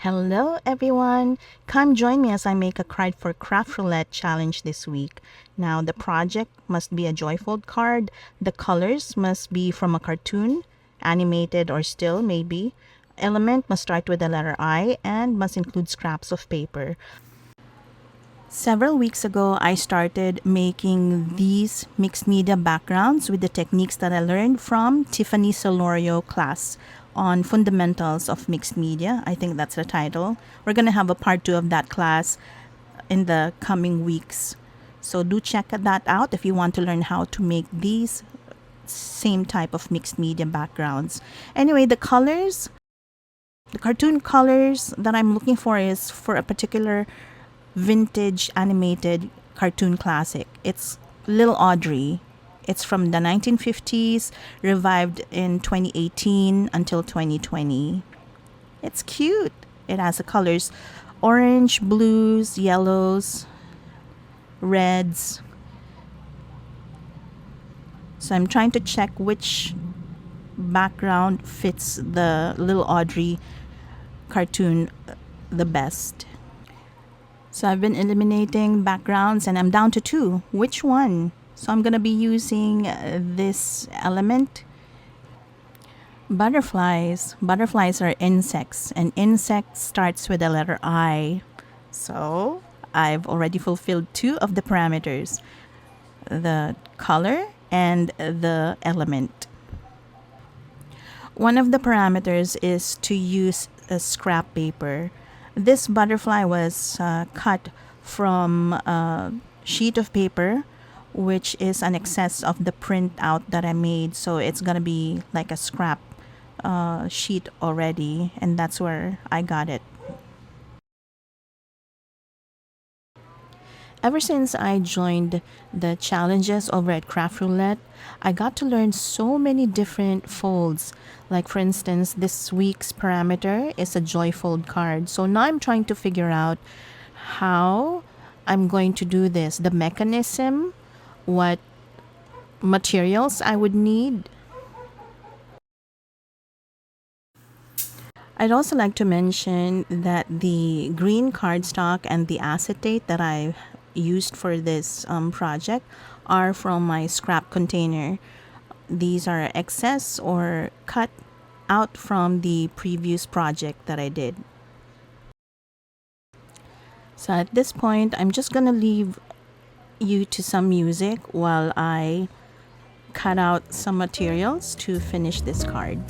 Hello everyone! Come join me as I make a Craft Roulette challenge this week. Now the project must be a joyful card. The colors must be from a cartoon, animated or still maybe. Element must start with the letter I and must include scraps of paper. Several weeks ago, I started making these mixed media backgrounds with the techniques that I learned from Tiffany Solorio class on fundamentals of mixed media. I think that's the title. We're going to have a part 2 of that class in the coming weeks. So do check that out if you want to learn how to make these same type of mixed media backgrounds. Anyway, the cartoon colors that I'm looking for is for a particular vintage animated cartoon classic. It's Little Audrey. It's from the 1950s, revived in 2018 until 2020. It's cute. It has the colors orange, blues, yellows, reds. So I'm trying to check which background fits the Little Audrey cartoon the best. So I've been eliminating backgrounds and I'm down to 2. Which one? So I'm going to be using this element. Butterflies. Butterflies are insects, and insect starts with the letter I. So I've already fulfilled 2 of the parameters, the color and the element. One of the parameters is to use a scrap paper. This butterfly was cut from a sheet of paper, which is an excess of the printout that I made. So it's going to be like a scrap sheet already, and that's where I got it. Ever since I joined the challenges over at Craft Roulette, I got to learn so many different folds. Like for instance, this week's parameter is a joy fold card. So now I'm trying to figure out how I'm going to do this, the mechanism, what materials I would need. I'd also like to mention that the green cardstock and the acetate that I used for this project are from my scrap container. These are excess or cut out from the previous project that I did. So at this point, I'm just gonna leave you to some music while I cut out some materials to finish this card.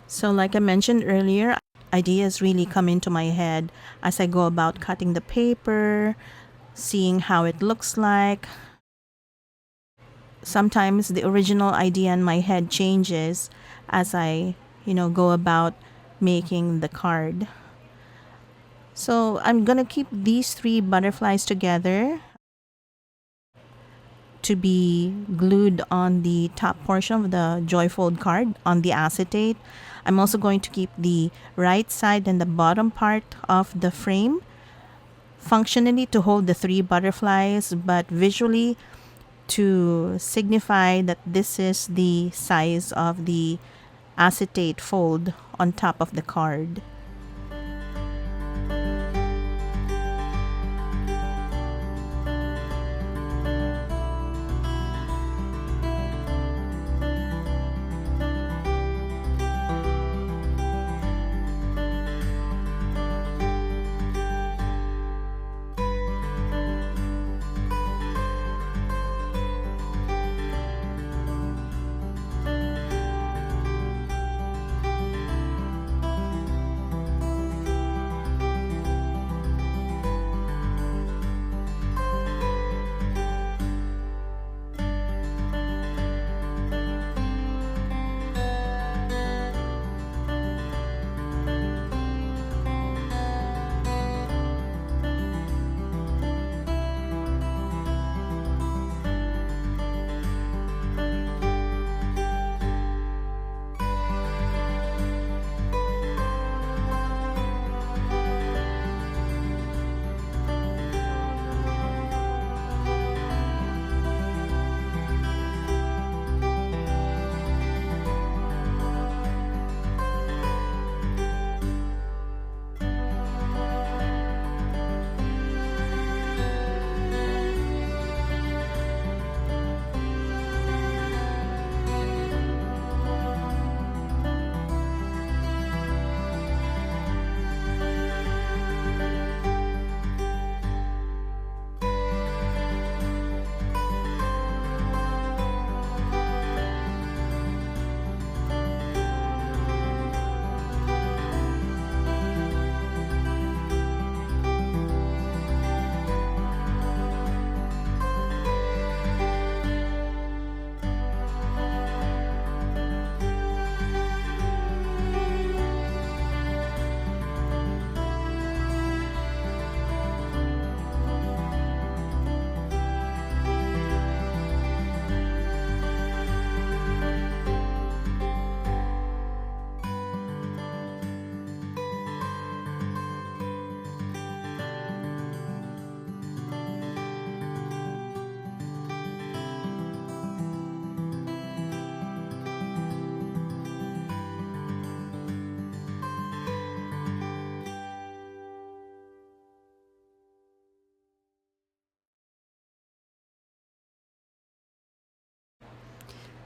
So, like I mentioned earlier, ideas really come into my head as I go about cutting the paper, seeing how it looks like. Sometimes the original idea in my head changes as I, go about making the card. So, I'm gonna keep these three butterflies together to be glued on the top portion of the joyfold card on the acetate. I'm also going to keep the right side and the bottom part of the frame functionally to hold the three butterflies, but visually to signify that this is the size of the acetate fold on top of the card.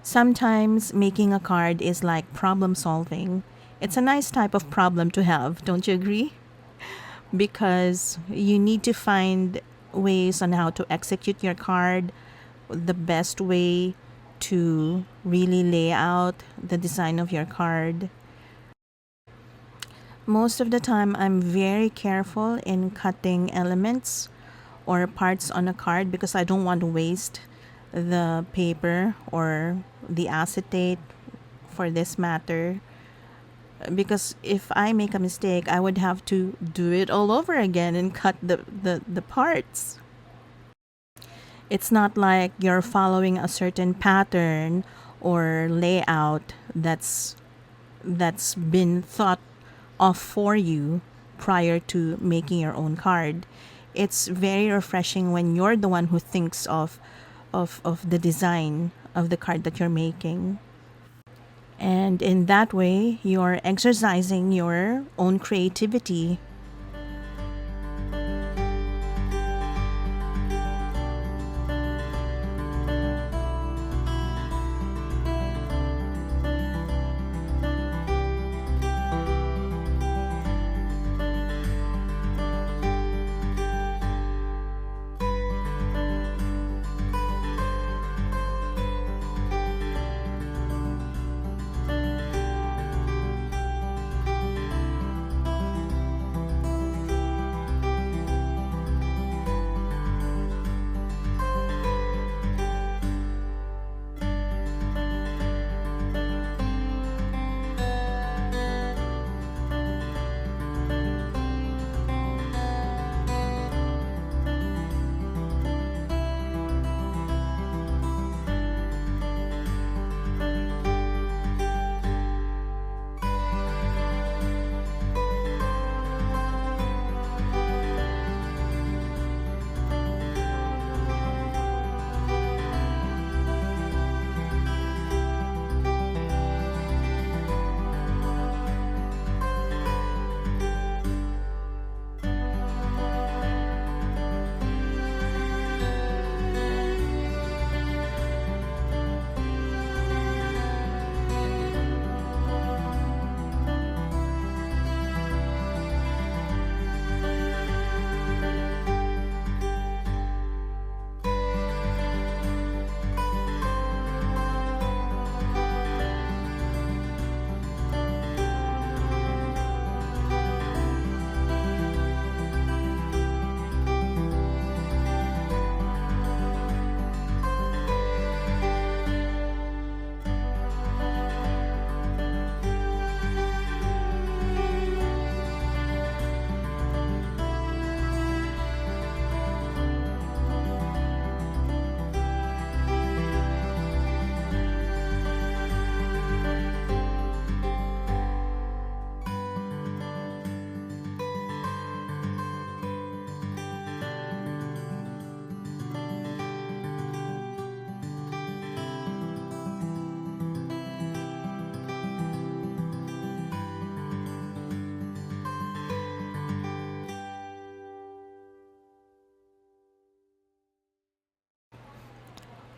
Sometimes making a card is like problem solving. It's a nice type of problem to have, don't you agree? Because you need to find ways on how to execute your card, the best way to really lay out the design of your card. Most of the time, I'm very careful in cutting elements or parts on a card because I don't want to waste the paper or the acetate for this matter. Because if I make a mistake, I would have to do it all over again and cut the parts. It's not like you're following a certain pattern or layout that's been thought of for you prior to making your own card. It's very refreshing when you're the one who thinks of the design of the card that you're making. And in that way, you're exercising your own creativity.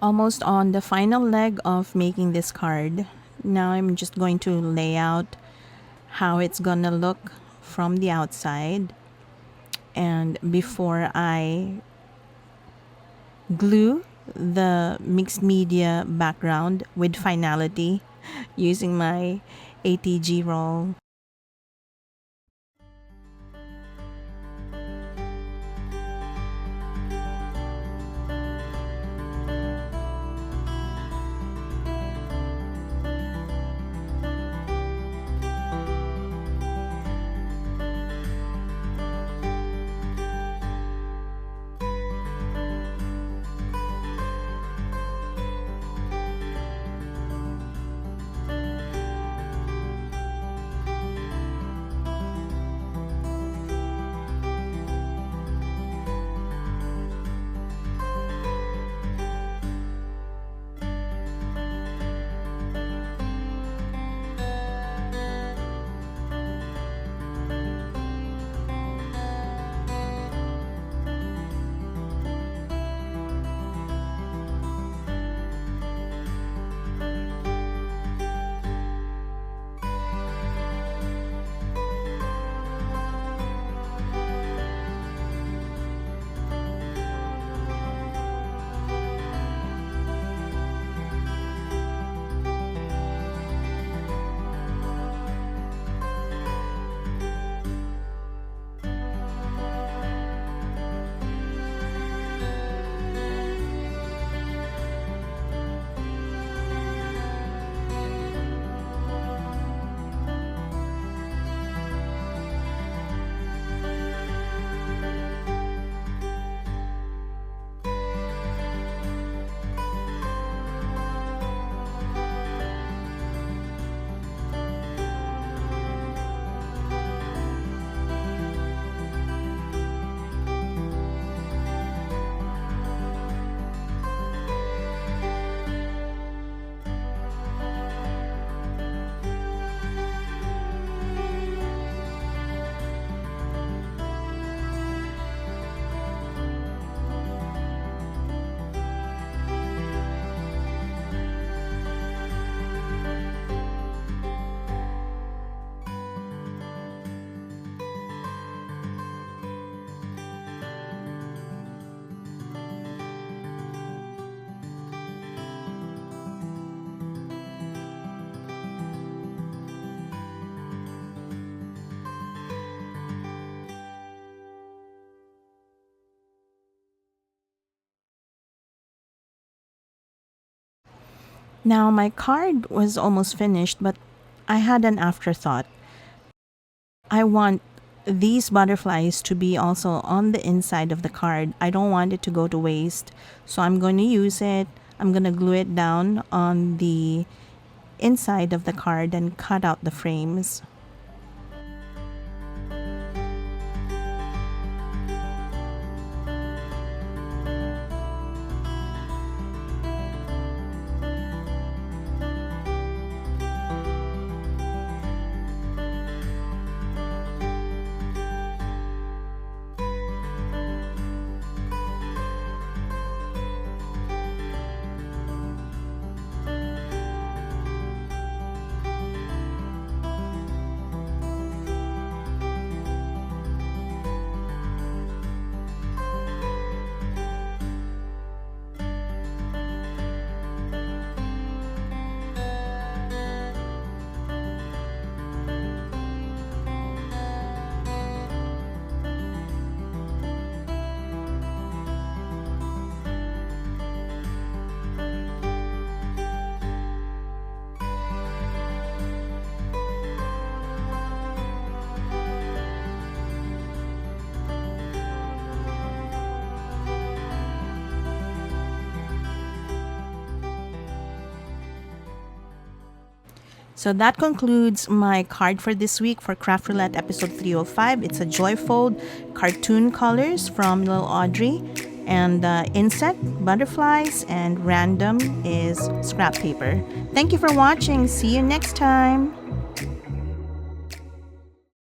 Almost on the final leg of making this card. Now I'm just going to lay out how it's gonna look from the outside, and before I glue the mixed media background with finality using my ATG roll. Now my card was almost finished, but I had an afterthought. I want these butterflies to be also on the inside of the card. I don't want it to go to waste. So I'm going to use it. I'm going to glue it down on the inside of the card and cut out the frames. So that concludes my card for this week for Craft Roulette episode 305. It's a joyfold cartoon colors from Little Audrey, and insect, butterflies, and random is scrap paper. Thank you for watching. See you next time.